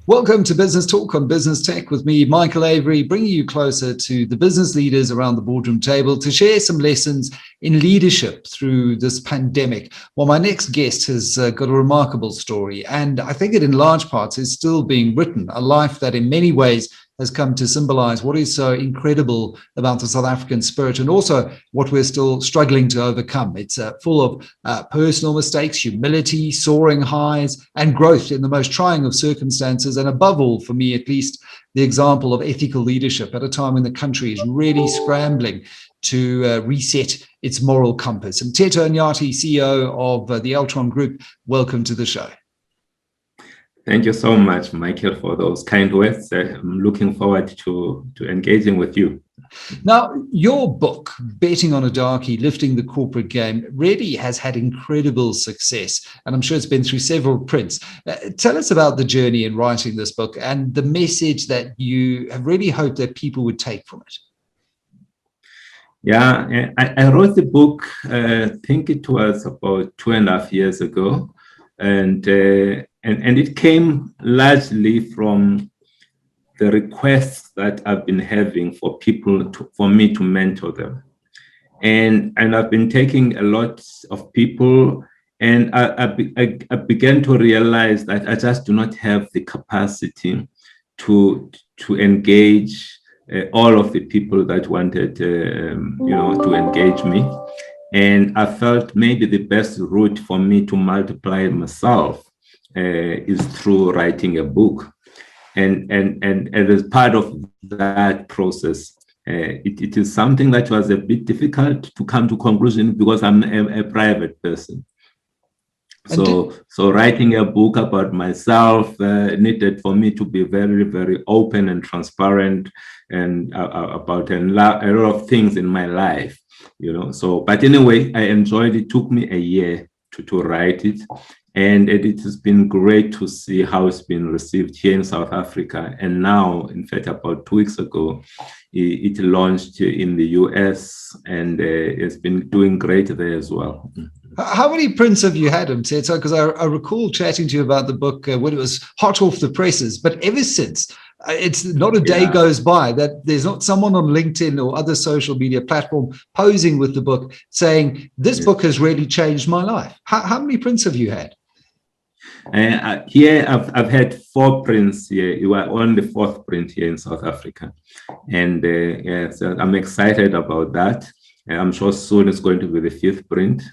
Welcome to Business Talk on Business Tech with me, Michael Avery, bringing you closer to the business leaders around the boardroom table to share some lessons in leadership through this pandemic. Well, my next guest has got a remarkable story, and I think it in large parts is still being written, a life that in many ways has come to symbolize what is so incredible about the South African spirit and also what we're still struggling to overcome. It's full of personal mistakes, humility, soaring highs, and growth in the most trying of circumstances. And above all, for me at least, the example of ethical leadership at a time when the country is really scrambling to reset its moral compass. And Mteto Nyati, CEO of the Altron Group, welcome to the show. Thank you so much, Michael, for those kind words. I'm looking forward to engaging with you. Now, your book, Betting on a Darkie, Lifting the Corporate Game, really has had incredible success, and I'm sure it's been through several prints. Tell us about the journey in writing this book and the message that you have really hoped that people would take from it. Yeah, I wrote the book, I think it was about 2.5 years ago, and it came largely from the requests that I've been having for people for me to mentor them. And I've been taking a lot of people, and I began to realize that I just do not have the capacity to engage all of the people that wanted to engage me. And I felt maybe the best route for me to multiply myself is through writing a book. And as part of that process, it is something that was a bit difficult to come to conclusion because I'm a private person. So writing a book about myself needed for me to be very, very open and transparent and about a lot of things in my life, So, but anyway, I enjoyed it. It took me a year to write it. And it has been great to see how it's been received here in South Africa. And now, in fact, about 2 weeks ago, it launched in the US, and it's been doing great there as well. How many prints have you had, Mteto? Because I recall chatting to you about the book when it was hot off the presses, but ever since, it's not a day goes by that there's not someone on LinkedIn or other social media platform posing with the book saying, this book has really changed my life. How many prints have you had? Here, I've had 4 prints here. You are on the 4th print here in South Africa. And so I'm excited about that. I'm sure soon it's going to be the 5th print.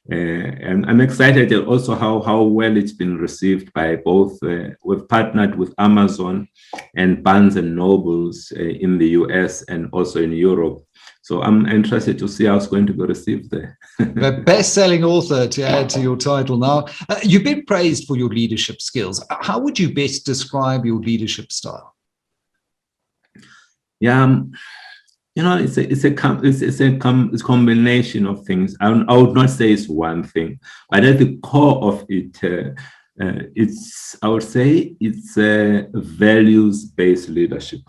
And I'm excited also how well it's been received by both. We've partnered with Amazon and Barnes and Nobles in the US and also in Europe. So I'm interested to see how it's going to be received there. The best-selling author, to add to your title now. You've been praised for your leadership skills. How would you best describe your leadership style? Yeah, it's a combination of things. I would not say it's one thing, but at the core of it, I would say it's values-based leadership.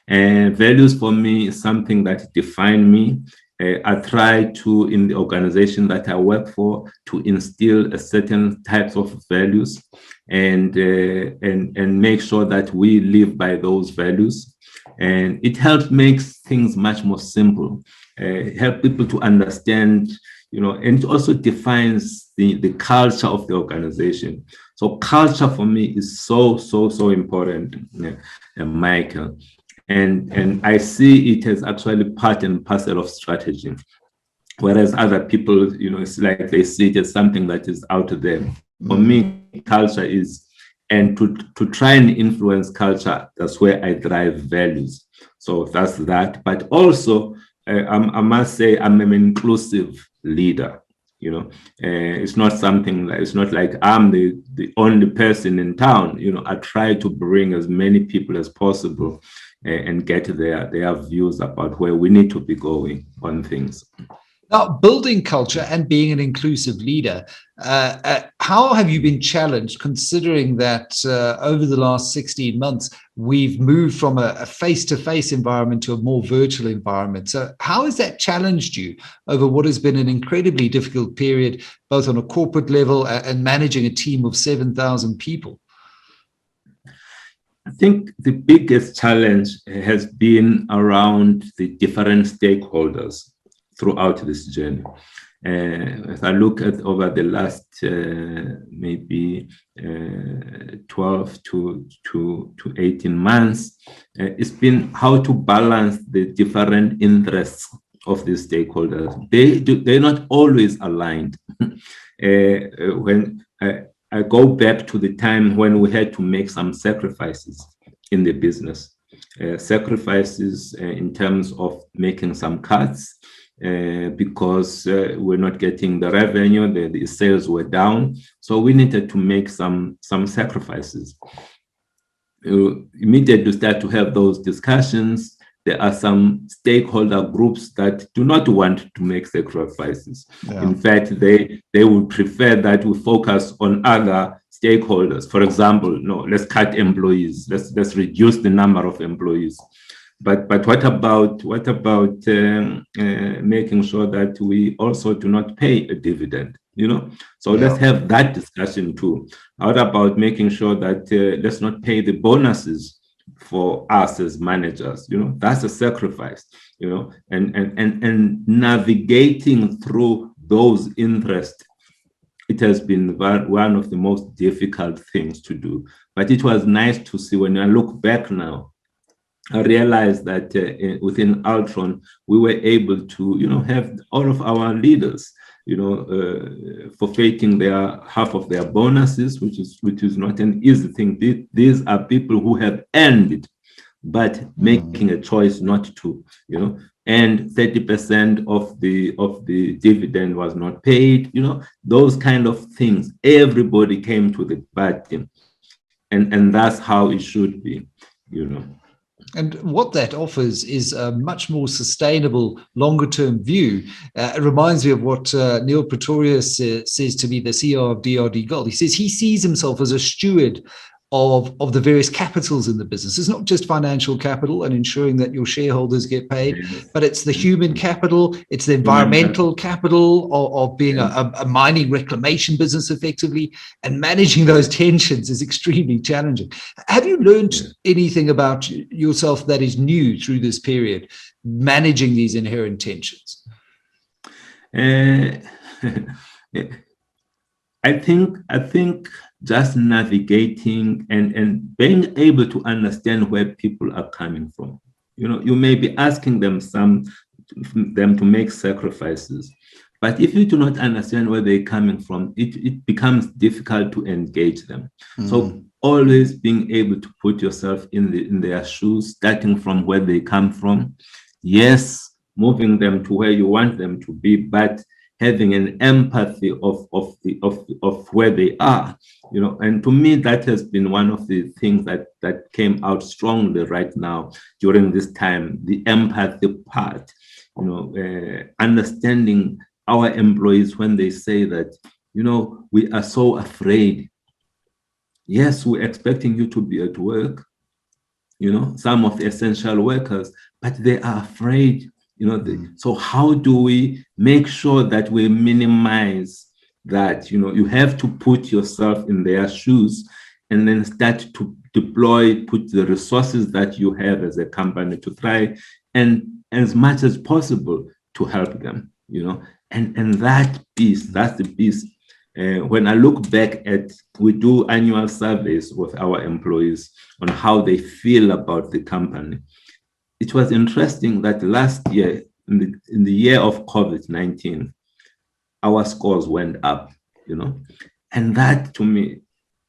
And values for me is something that define me. I try to, in the organization that I work for, to instill a certain types of values and make sure that we live by those values. And it helps make things much more simple, help people to understand, and it also defines the culture of the organization. So culture for me is so important, Michael. And I see it as actually part and parcel of strategy. Whereas other people, it's like they see it as something that is out there. For me, culture is, and to try and influence culture, that's where I drive values. So that's that. But also, I must say I'm an inclusive leader. It's not it's not like I'm the only person in town. I try to bring as many people as possible and get their views about where we need to be going on things. Now, building culture and being an inclusive leader, how have you been challenged, considering that over the last 16 months, we've moved from a face-to-face environment to a more virtual environment? So how has that challenged you over what has been an incredibly difficult period, both on a corporate level and managing a team of 7,000 people? I think the biggest challenge has been around the different stakeholders throughout this journey. If I look at over the last maybe 12 to 18 months, it's been how to balance the different interests of the stakeholders. They're not always aligned. When I go back to the time when we had to make some sacrifices in the business, sacrifices in terms of making some cuts, because we're not getting the revenue, the sales were down. So we needed to make some sacrifices. Immediately start to have those discussions. There are some stakeholder groups that do not want to make sacrifices. Yeah. In fact, they would prefer that we focus on other stakeholders. For example, no, let's cut employees. Let's reduce the number of employees. But what about making sure that we also do not pay a dividend? So yeah. Let's have that discussion too. What about making sure that let's not pay the bonuses for us as managers? That's a sacrifice. And navigating through those interests, it has been one of the most difficult things to do. But it was nice to see when I look back now. I realized that within Altron, we were able to, have all of our leaders, forfeiting half of their bonuses, which is not an easy thing. These are people who have earned it, but making a choice not to, and 30% of the dividend was not paid. Those kind of things. Everybody came to the party, and that's how it should be, And what that offers is a much more sustainable, longer-term view. It reminds me of what Neil Pretorius says to me, the CEO of DRD Gold. He says he sees himself as a steward of the various capitals in the business. It's not just financial capital and ensuring that your shareholders get paid, but it's the human capital, it's the environmental capital of being a mining reclamation business effectively, and managing those tensions is extremely challenging. Have you learned anything about yourself that is new through this period, managing these inherent tensions? I think just navigating and being able to understand where people are coming from. You may be asking them to make sacrifices, but if you do not understand where they're coming from, it becomes difficult to engage them. So always being able to put yourself in their shoes, starting from where they come from. Yes, moving them to where you want them to be, but having an empathy of where they are, and to me that has been one of the things that came out strongly right now during this time, the empathy part, understanding our employees when they say that, we are so afraid. Yes, we're expecting you to be at work, some of the essential workers, but they are afraid. So how do we make sure that we minimize that? You have to put yourself in their shoes and then start to put the resources that you have as a company to try and as much as possible to help them, and that piece, that's the piece. When I look back we do annual surveys with our employees on how they feel about the company. It was interesting that last year, in the year of COVID-19, our scores went up, and that to me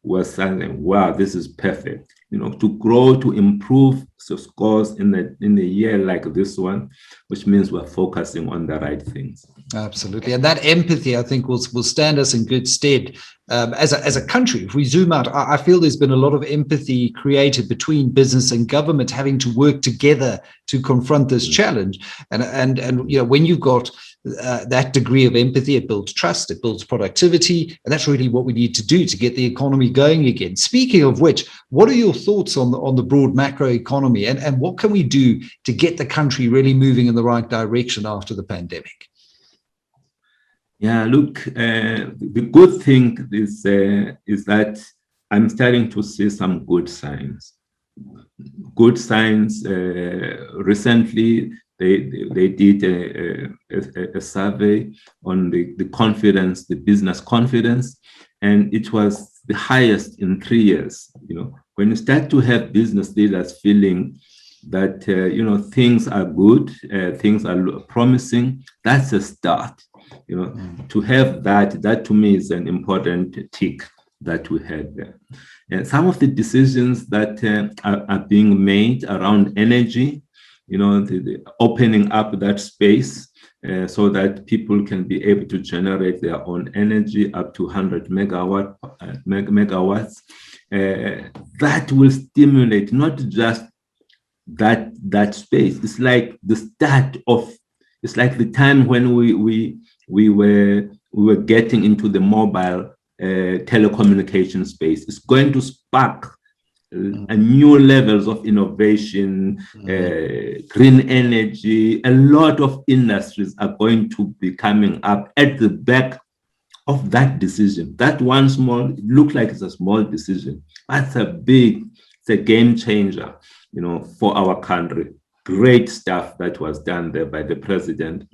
was something, wow, this is perfect. To grow, to improve the scores in a year like this one, which means we're focusing on the right things. Absolutely. And that empathy, I think, will stand us in good stead as a country. If we zoom out, I feel there's been a lot of empathy created between business and government having to work together to confront this challenge. And when you've got that degree of empathy, it builds trust, it builds productivity, and that's really what we need to do to get the economy going again. Speaking of which, what are your thoughts on the broad macroeconomy, and what can we do to get the country really moving in the right direction after the pandemic? Yeah, look, the good thing is that I'm starting to see some good signs. good signs. Recently, they did a survey on the confidence, the business confidence, and it was the highest in 3 years. When you start to have business leaders feeling that things are good, things are promising, that's a start. To have that to me is an important tick that we had there. And some of the decisions that are being made around energy, the opening up that space so that people can be able to generate their own energy up to 100 megawatts. That will stimulate not just that space. It's like the start of, it's like the time when we were getting into the mobile telecommunication space. It's going to spark a new levels of innovation, green energy. A lot of industries are going to be coming up at the back of that decision. That one small, it looks like it's a small decision. That's it's a game changer, for our country. Great stuff that was done there by the president.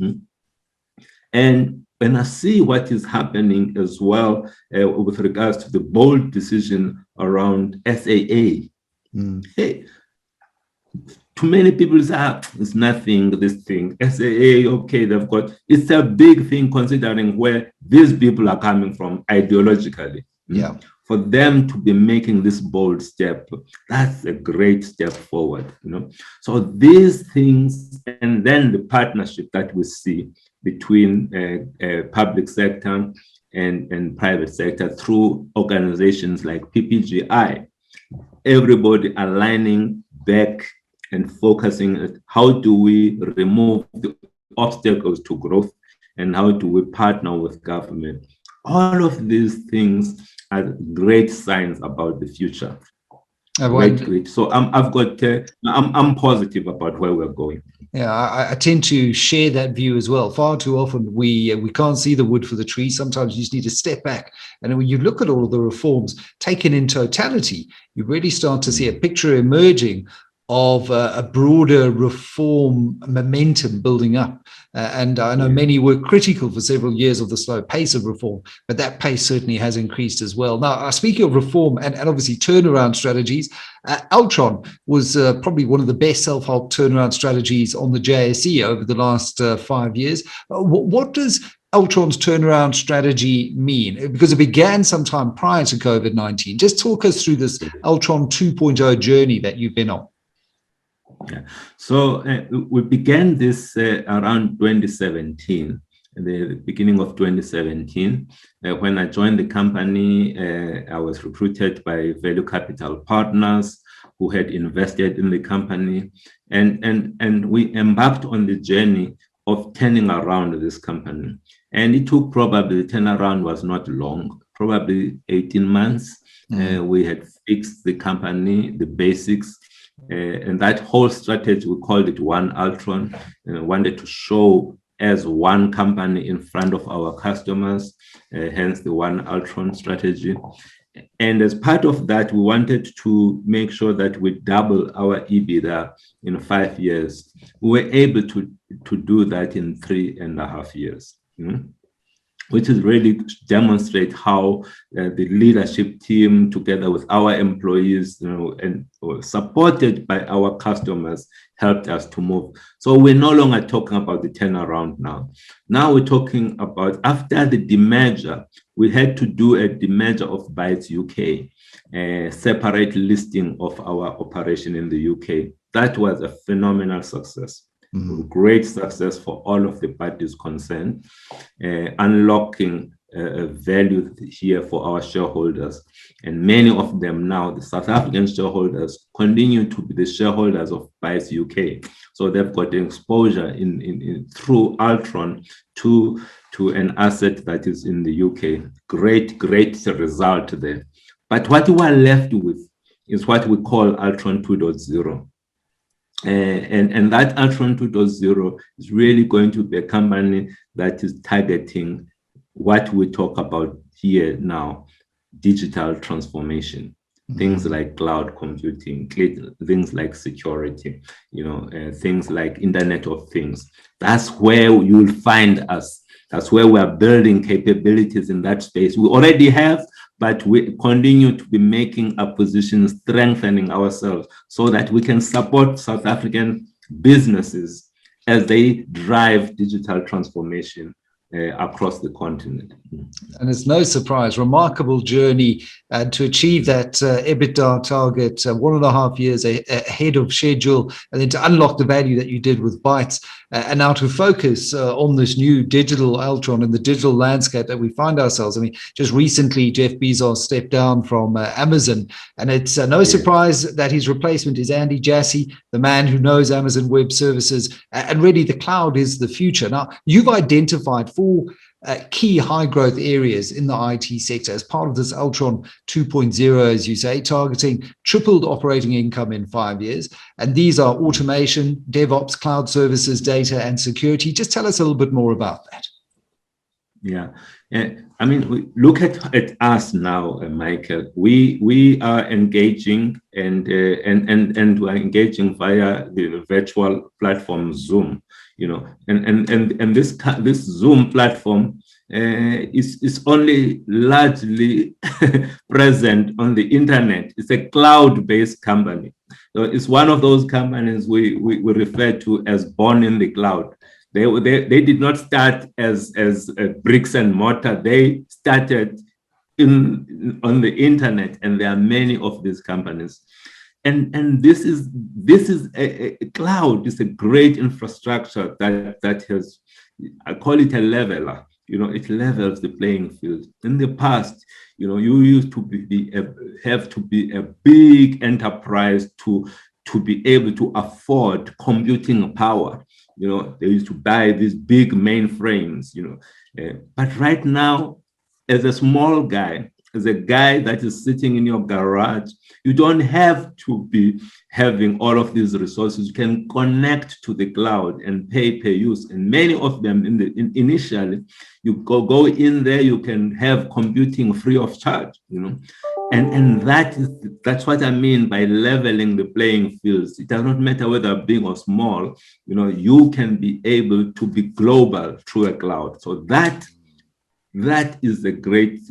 And when I see what is happening as well with regards to the bold decision around SAA, hey, too many people say, it's nothing, this thing. SAA, okay, it's a big thing considering where these people are coming from ideologically. Yeah. For them to be making this bold step, that's a great step forward. So these things, and then the partnership that we see between public sector and private sector through organizations like PPGI, everybody aligning back and focusing at how do we remove the obstacles to growth and how do we partner with government. All of these things are great signs about the future. Great. So I'm positive about where we're going. Yeah, I tend to share that view as well. Far too often we can't see the wood for the trees. Sometimes you just need to step back. And when you look at all of the reforms taken in totality, you really start to see a picture emerging of a broader reform momentum building up. And I know many were critical for several years of the slow pace of reform, but that pace certainly has increased as well. Now, speaking of reform and obviously turnaround strategies, Altron was probably one of the best self-help turnaround strategies on the JSE over the last 5 years. What does Altron's turnaround strategy mean? Because it began sometime prior to COVID-19. Just talk us through this Altron 2.0 journey that you've been on. Yeah. So we began this around 2017, the beginning of 2017. When I joined the company, I was recruited by Value Capital Partners who had invested in the company. And we embarked on the journey of turning around this company. And it took probably, the turnaround was not long, probably 18 months. We had fixed the company, the basics. And that whole strategy, we called it One Altron, and wanted to show as one company in front of our customers, hence the One Altron strategy. And as part of that, we wanted to make sure that we double our EBITDA in 5 years. We were able to do that in 3.5 years. Which is really demonstrate how the leadership team, together with our employees, and supported by our customers, helped us to move. So we're no longer talking about the turnaround now. Now we're talking about, after the demerger, we had to do a demerger of Bytes UK, a separate listing of our operation in the UK. That was a phenomenal success. Great success for all of the parties concerned, unlocking value here for our shareholders. And many of them now, the South African shareholders, continue to be the shareholders of Bytes UK. So they've got exposure in through Altron to an asset that is in the UK. Great result there. But what we are left with is what we call Altron 2.0. And that Altron 2.0 is really going to be a company that is targeting what we talk about here now, digital transformation. things like cloud computing, things like security, things like Internet of Things. That's where you'll find us. That's where we're building capabilities in that space. We already have, but we continue to be making acquisitions, strengthening ourselves so that we can support South African businesses as they drive digital transformation across the continent. And it's no surprise, remarkable journey to achieve that EBITDA target 1.5 years ahead of schedule, and then to unlock the value that you did with Bytes, and now to focus on this new digital Altron and the digital landscape that we find ourselves. I mean, just recently, Jeff Bezos stepped down from Amazon, and it's no surprise that his replacement is Andy Jassy, the man who knows Amazon Web Services, and really the cloud is the future. Now, you've identified 4 key high growth areas in the IT sector as part of this Altron 2.0, as you say, targeting tripled operating income in 5 years. And these are automation, DevOps, cloud services, data, and security. Just tell us a little bit more about that. Yeah. I mean, we look at us now, Michael. We are engaging and we're engaging via the virtual platform Zoom. And this Zoom platform is only largely present on the internet. It's a cloud-based company. So it's one of those companies we refer to as born in the cloud. They did not start as bricks and mortar. They started on the internet, and there are many of these companies. And this is a cloud. It's a great infrastructure that has, I call it a leveler. It levels the playing field. In the past, you used to have to be a big enterprise to be able to afford computing power. They used to buy these big mainframes. But right now, as a small guy, as a guy that is sitting in your garage, you don't have to be having all of these resources. You can connect to the cloud and pay per use. And many of them, initially, you go in there, you can have computing free of charge. And that's what I mean by leveling the playing fields. It does not matter whether big or small. You can be able to be global through a cloud. So that is a great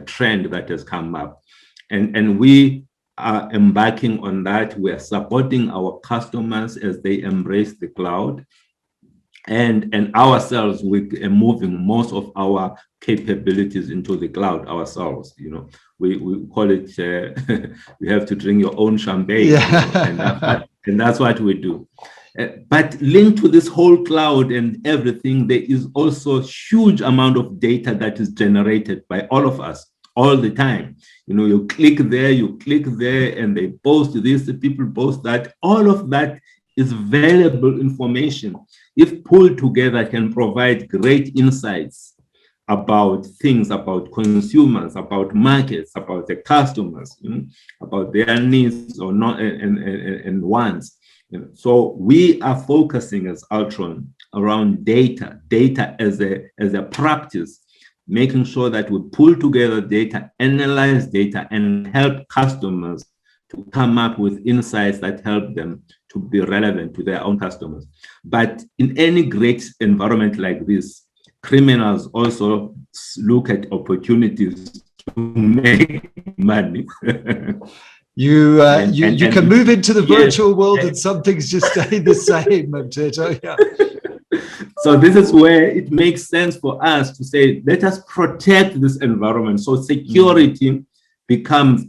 trend that has come up, and we are embarking on that. We are supporting our customers as they embrace the cloud, and ourselves, we are moving most of our capabilities into the cloud ourselves. We call it you have to drink your own champagne, and that's what we do. But linked to this whole cloud and everything, there is also a huge amount of data that is generated by all of us all the time. You click there, and they post this, the people post that. All of that is valuable information. If pulled together, can provide great insights about things, about consumers, about markets, about the customers, about their needs or not and wants. So we are focusing as Altron around data as a practice, making sure that we pull together data, analyze data, and help customers to come up with insights that help them to be relevant to their own customers. But in any great environment like this, criminals also look at opportunities to make money. You can move into the virtual world and some things just stay the same, Mteto. Yeah. So this is where it makes sense for us to say, let us protect this environment. So security becomes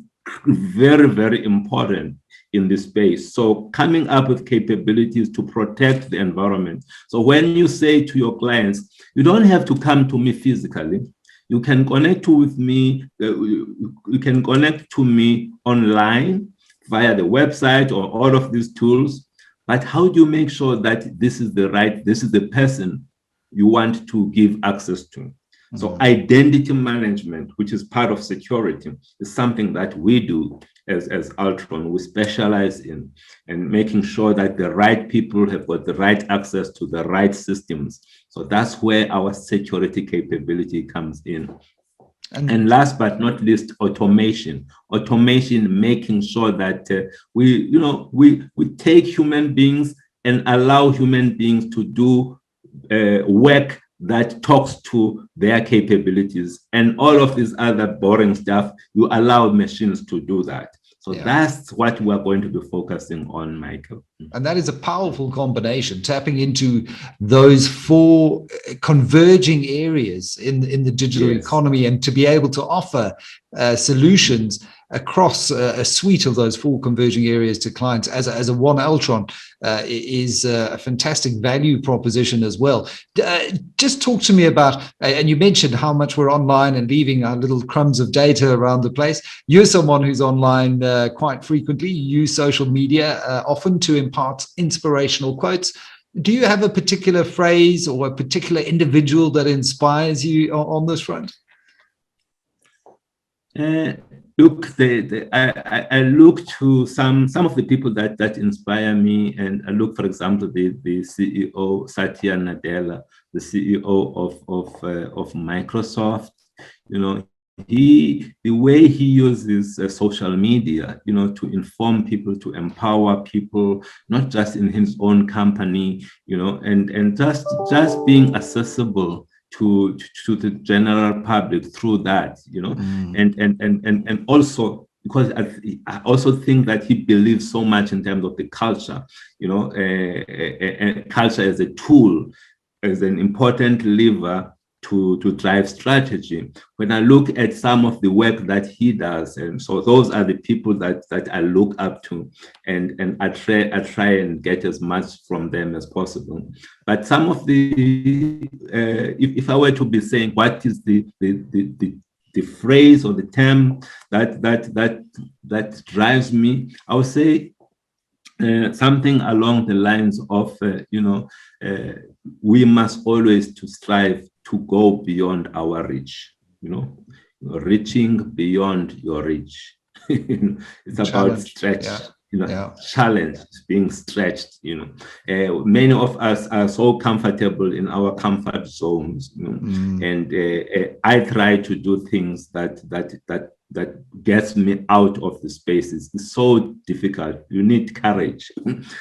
very, very important in this space. So coming up with capabilities to protect the environment. So when you say to your clients, you don't have to come to me physically. You can connect with me. You can connect to me online via the website or all of these tools. But how do you make sure that this is the person you want to give access to? Mm-hmm. So identity management, which is part of security, is something that we do as Altron. We specialize in and making sure that the right people have got the right access to the right systems. So that's where our security capability comes in. And last but not least, automation. Automation, making sure that we take human beings and allow human beings to do work that talks to their capabilities, and all of this other boring stuff, you allow machines to do that. So that's what we're going to be focusing on, Michael. And that is a powerful combination, tapping into those four converging areas in the digital economy, and to be able to offer solutions across a suite of those four converging areas to clients as a one Altron is a fantastic value proposition as well. Just talk to me about, and you mentioned how much we're online and leaving our little crumbs of data around the place. You're someone who's online quite frequently. You use social media often to impart inspirational quotes. Do you have a particular phrase or a particular individual that inspires you on this front? Look, I look to some of the people that inspire me, and I look, for example, the CEO Satya Nadella, the CEO of Microsoft. You know, the way he uses social media, you know, to inform people, to empower people, not just in his own company, you know, and just being accessible to the general public through that, you know, and also because I also think that he believes so much in terms of the culture, you know, culture as a tool, as an important lever to drive strategy. When I look at some of the work that he does, and so those are the people that I look up to, and I try and get as much from them as possible. But some of the if I were to be saying what is the phrase or the term that drives me, I would say something along the lines of we must always to strive to go beyond our reach, you know, reaching beyond your reach. It's about stretch, challenge, being stretched, you know. Many of us are so comfortable in our comfort zones, you know? And I try to do things that gets me out of the spaces. It's so difficult. You need courage.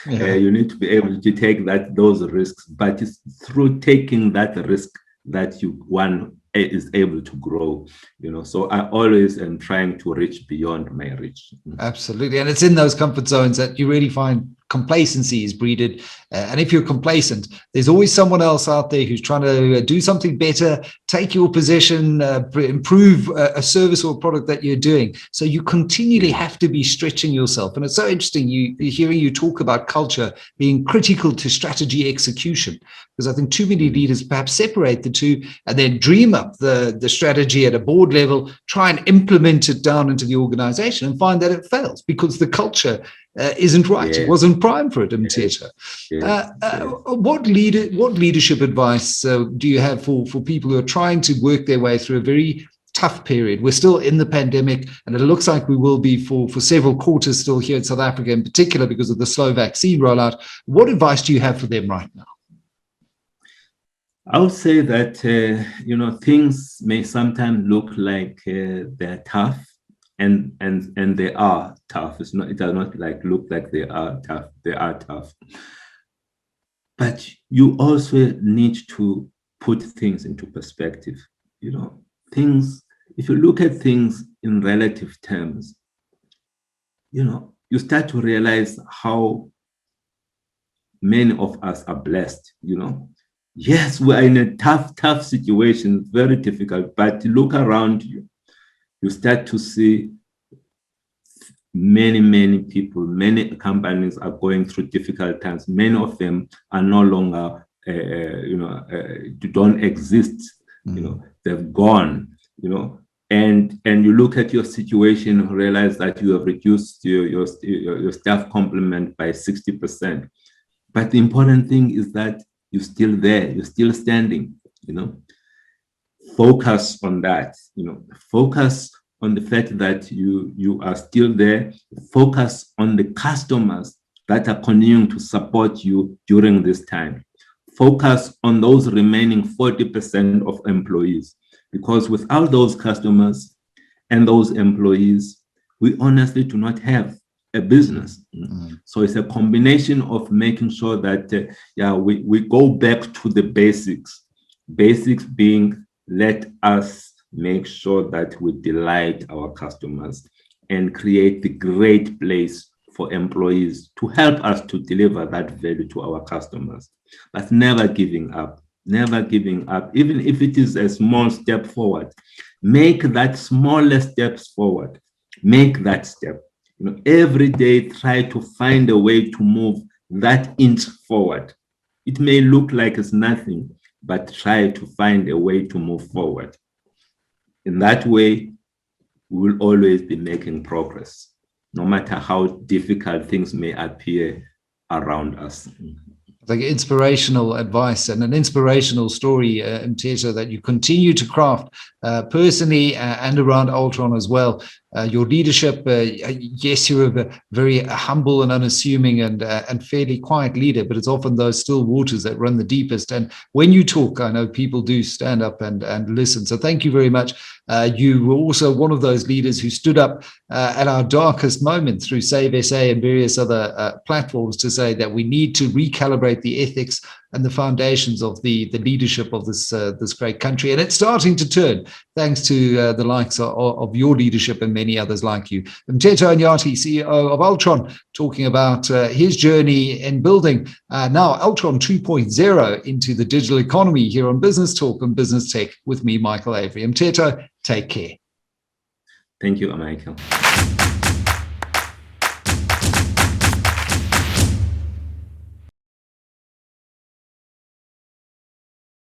You need to be able to take those risks, but it's through taking that risk that one is able to grow, you know. So I always am trying to reach beyond my reach. Absolutely. And it's in those comfort zones that you really find complacency is breeded. And if you're complacent, there's always someone else out there who's trying to do something better, take your position, improve a service or a product that you're doing. So you continually have to be stretching yourself. And it's so interesting hearing you talk about culture being critical to strategy execution, because I think too many leaders perhaps separate the two and then dream up the strategy at a board level, try and implement it down into the organization, and find that it fails because the culture isn't right. It wasn't primed for it, Mteto. What leadership advice do you have for people who are trying to work their way through a very tough period? We're still in the pandemic, and it looks like we will be for several quarters still here in South Africa, in particular because of the slow vaccine rollout. What advice do you have for them right now? I would say that things may sometimes look like they're tough, and they are tough. It does not look like they are tough. They are tough. But you also need to put things into perspective. You know, if you look at things in relative terms, you know, you start to realize how many of us are blessed, you know. Yes, we're in a tough situation, very difficult, but look around you. You start to see many people, many companies are going through difficult times. Many of them are no longer, don't exist. You know, they've gone. You know, and you look at your situation and realize that you have reduced your staff complement by 60%. But the important thing is that you're still there. You're still standing. You know, focus on that. You know, focus on the fact that you are still there. Focus on the customers that are continuing to support you during this time. Focus on those remaining 40% of employees, because without those customers and those employees, we honestly do not have a business. So it's a combination of making sure that we go back to the basics. Basics being, let us make sure that we delight our customers and create the great place for employees to help us to deliver that value to our customers. But never giving up, even if it is a small step forward. Make that smallest steps forward. Make that step. Every day try to find a way to move that inch forward. It may look like it's nothing, but try to find a way to move forward. In that way, we will always be making progress, no matter how difficult things may appear around us. Like inspirational advice and an inspirational story, Mteto, that you continue to craft personally and around Altron as well. Your leadership, yes, you're a very humble and unassuming and fairly quiet leader, but it's often those still waters that run the deepest. And when you talk, I know people do stand up and listen. So thank you very much. You were also one of those leaders who stood up at our darkest moment through Save SA and various other platforms to say that we need to recalibrate the ethics and the foundations of the leadership of this great country. And it's starting to turn thanks to the likes of your leadership and many others like you. Mteto Nyati, CEO of Altron, talking about his journey in building now Altron 2.0 into the digital economy here on Business Talk and Business Tech with me, Michael Avery. Mteto, take care. Thank you, Michael.